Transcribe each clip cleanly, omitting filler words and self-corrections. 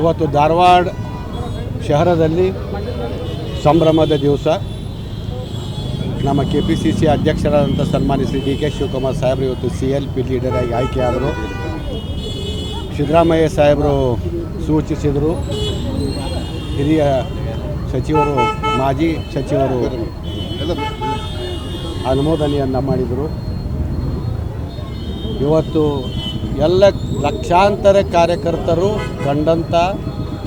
ಇವತ್ತು ಧಾರವಾಡ ಶಹರದಲ್ಲಿ ಸಂಭ್ರಮದ ದಿವಸ. ನಮ್ಮ KPCC ಅಧ್ಯಕ್ಷರಾದಂಥ ಸನ್ಮಾನ್ಯ ಶ್ರೀ DK ಶಿವಕುಮಾರ್ ಸಾಹೇಬರು ಇವತ್ತು CLP ಲೀಡರಾಗಿ ಆಯ್ಕೆಯಾದರು. ಸಿದ್ದರಾಮಯ್ಯ ಸಾಹೇಬರು ಸೂಚಿಸಿದರು. ಹಿರಿಯ ಸಚಿವರು, ಮಾಜಿ ಸಚಿವರು ಅನುಮೋದನೆಯನ್ನು ಮಾಡಿದರು. ಇವತ್ತು ಎಲ್ಲ ಲಕ್ಷಾಂತರ ಕಾರ್ಯಕರ್ತರು ಕಂಡಂಥ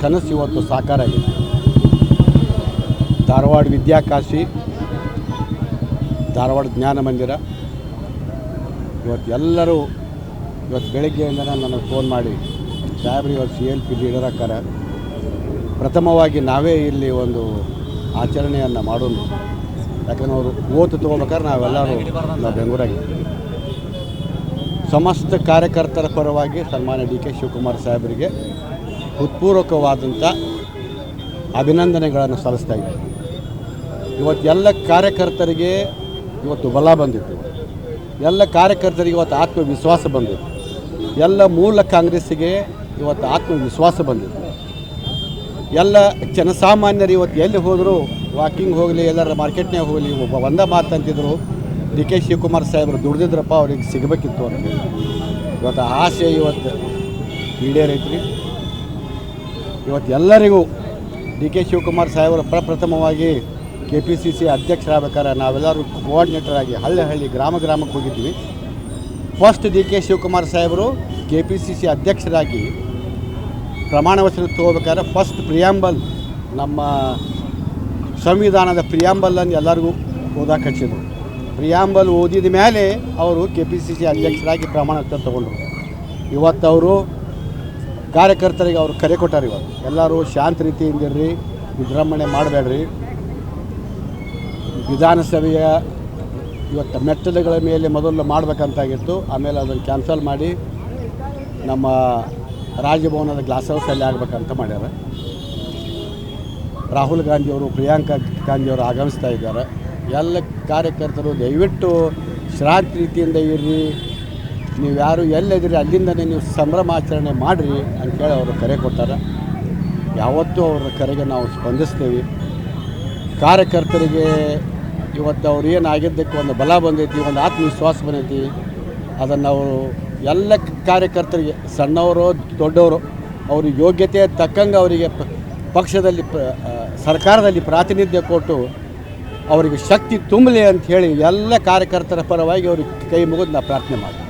ಕನಸು ಇವತ್ತು ಸಾಕಾರ ಆಗಿದೆ. ಧಾರವಾಡ ವಿದ್ಯಾಕಾಶಿ, ಧಾರವಾಡ ಜ್ಞಾನ ಮಂದಿರ, ಇವತ್ತು ಎಲ್ಲರೂ ಇವತ್ತು ಬೆಳಗ್ಗೆಯಿಂದ ನನಗೆ ಫೋನ್ ಮಾಡಿ ಸಾಹೇಬ್ರು ಇವತ್ತು CLP ಲೀಡರ್ ಆಕಾರ, ಪ್ರಥಮವಾಗಿ ನಾವೇ ಇಲ್ಲಿ ಒಂದು ಆಚರಣೆಯನ್ನು ಮಾಡೋಣ. ಯಾಕಂದ್ರೆ ಅವರು ಓತು ತೊಗೋಬೇಕಾದ್ರೆ ನಾವು ಬೆಂಗಳೂರಾಗಿದ್ದೀವಿ. ಸಮಸ್ತ ಕಾರ್ಯಕರ್ತರ ಪರವಾಗಿ ಸನ್ಮಾನ್ಯ DK ಶಿವಕುಮಾರ್ ಸಾಹೇಬರಿಗೆ ಹೃತ್ಪೂರ್ವಕವಾದಂಥ ಅಭಿನಂದನೆಗಳನ್ನು ಸಲ್ಲಿಸ್ತಾ ಇದ್ದೀವಿ. ಇವತ್ತು ಎಲ್ಲ ಕಾರ್ಯಕರ್ತರಿಗೆ ಇವತ್ತು ಬಲ ಬಂದಿತ್ತು. ಎಲ್ಲ ಕಾರ್ಯಕರ್ತರಿಗೆ ಇವತ್ತು ಆತ್ಮವಿಶ್ವಾಸ ಬಂದಿತ್ತು. ಎಲ್ಲ ಮೂಲ ಕಾಂಗ್ರೆಸ್ಸಿಗೆ ಇವತ್ತು ಆತ್ಮವಿಶ್ವಾಸ ಬಂದಿತ್ತು. ಎಲ್ಲ ಜನಸಾಮಾನ್ಯರು ಇವತ್ತು ಎಲ್ಲಿ ಹೋದರೂ, ವಾಕಿಂಗ್ ಹೋಗಲಿ, ಎಲ್ಲರ ಮಾರ್ಕೆಟ್ನಾಗ ಹೋಗಲಿ, ಒಂದೇ ಮಾತು ಅಂತಿದ್ರು, DK ಶಿವಕುಮಾರ್ ಸಾಹೇಬರು ದುಡ್ದಿದ್ರಪ್ಪ ಅವ್ರಿಗೆ ಸಿಗಬೇಕಿತ್ತು ಅಂತ. ಇವತ್ತು ಆಸೆ ಇವತ್ತು ಈಡೇರೈತ್ರಿ. ಇವತ್ತು ಎಲ್ಲರಿಗೂ DK ಶಿವಕುಮಾರ್ ಸಾಹೇಬರು ಪ್ರಪ್ರಥಮವಾಗಿ KPCC ಅಧ್ಯಕ್ಷರಾಗಬೇಕಾದ್ರೆ ನಾವೆಲ್ಲರೂ ಕೋಆರ್ಡಿನೇಟರ್ ಆಗಿ ಹಳ್ಳಿ ಗ್ರಾಮಕ್ಕೆ ಹೋಗಿದ್ವಿ. ಫಸ್ಟ್ DK ಶಿವಕುಮಾರ್ ಸಾಹೇಬರು KPCC ಅಧ್ಯಕ್ಷರಾಗಿ ಪ್ರಮಾಣ ವಚನ ತಗೋಬೇಕಾದ್ರೆ ಫಸ್ಟ್ ಪ್ರಿಯಾಂಬಲ್, ನಮ್ಮ ಸಂವಿಧಾನದ ಪ್ರಿಯಾಂಬಲನ್ನು ಎಲ್ಲರಿಗೂ ಓದಕ್ಕೆ ಹಚ್ಚಿದ್ರು. ಪ್ರಿಯಾಂಬಲ್ ಓದಿದ ಮೇಲೆ ಅವರು KPCC ಅಧ್ಯಕ್ಷರಾಗಿ ಪ್ರಮಾಣ ವಚನ ತಗೊಂಡ್ರು. ಇವತ್ತು ಅವರು ಕಾರ್ಯಕರ್ತರಿಗೆ ಅವರು ಕರೆ ಕೊಟ್ಟಾರೆ. ಇವತ್ತು ಎಲ್ಲರೂ ಶಾಂತ ರೀತಿಯಿಂದಿರ್ರಿ, ವಿಜೃಂಭಣೆ ಮಾಡಬೇಡ್ರಿ. ವಿಧಾನಸಭೆಯ ಇವತ್ತು ಮೆಟ್ಟಲುಗಳ ಮೇಲೆ ಮೊದಲು ಮಾಡಬೇಕಂತಾಗಿತ್ತು, ಆಮೇಲೆ ಅದನ್ನು ಕ್ಯಾನ್ಸಲ್ ಮಾಡಿ ನಮ್ಮ ರಾಜಭವನದ ಗ್ಲಾಸ್ ಹೌಸಲ್ಲಿ ಆಗಬೇಕಂತ ಮಾಡ್ಯಾರ. ರಾಹುಲ್ ಗಾಂಧಿಯವರು, ಪ್ರಿಯಾಂಕಾ ಗಾಂಧಿಯವರು ಆಗಮಿಸ್ತಾ ಇದ್ದಾರೆ. ಎಲ್ಲ ಕಾರ್ಯಕರ್ತರು ದಯವಿಟ್ಟು ಶ್ರಾಂತ ರೀತಿಯಿಂದ ಇರ್ರಿ, ನೀವು ಯಾರು ಎಲ್ಲಿದ್ದೀರಿ ಅಲ್ಲಿಂದನೇ ನೀವು ಸಂಭ್ರಮಾಚರಣೆ ಮಾಡಿರಿ ಅಂಥೇಳಿ ಅವರು ಕರೆ ಕೊಟ್ಟಾರೆ. ಯಾವತ್ತೂ ಅವರ ಕರೆಗೆ ನಾವು ಸ್ಪಂದಿಸ್ತೇವೆ. ಕಾರ್ಯಕರ್ತರಿಗೆ ಇವತ್ತು ಅವ್ರು ಏನಾಗಿದ್ದಕ್ಕೆ ಒಂದು ಬಲ ಬಂದೈತಿ, ಒಂದು ಆತ್ಮವಿಶ್ವಾಸ ಬಂದೈತಿ. ಅದನ್ನು ಅವರು ಎಲ್ಲ ಕಾರ್ಯಕರ್ತರಿಗೆ, ಸಣ್ಣವರು ದೊಡ್ಡವರು, ಅವ್ರ ಯೋಗ್ಯತೆ ತಕ್ಕಂಗೆ ಅವರಿಗೆ ಪಕ್ಷದಲ್ಲಿ ಸರ್ಕಾರದಲ್ಲಿ ಪ್ರಾತಿನಿಧ್ಯ ಕೊಟ್ಟು ಅವರಿಗೆ ಶಕ್ತಿ ತುಂಬಲಿ ಅಂಥೇಳಿ ಎಲ್ಲ ಕಾರ್ಯಕರ್ತರ ಪರವಾಗಿ ಅವ್ರಿಗೆ ಕೈ ಮುಗಿದು ನಾವು ಪ್ರಾರ್ಥನೆ ಮಾಡ್ತೀವಿ.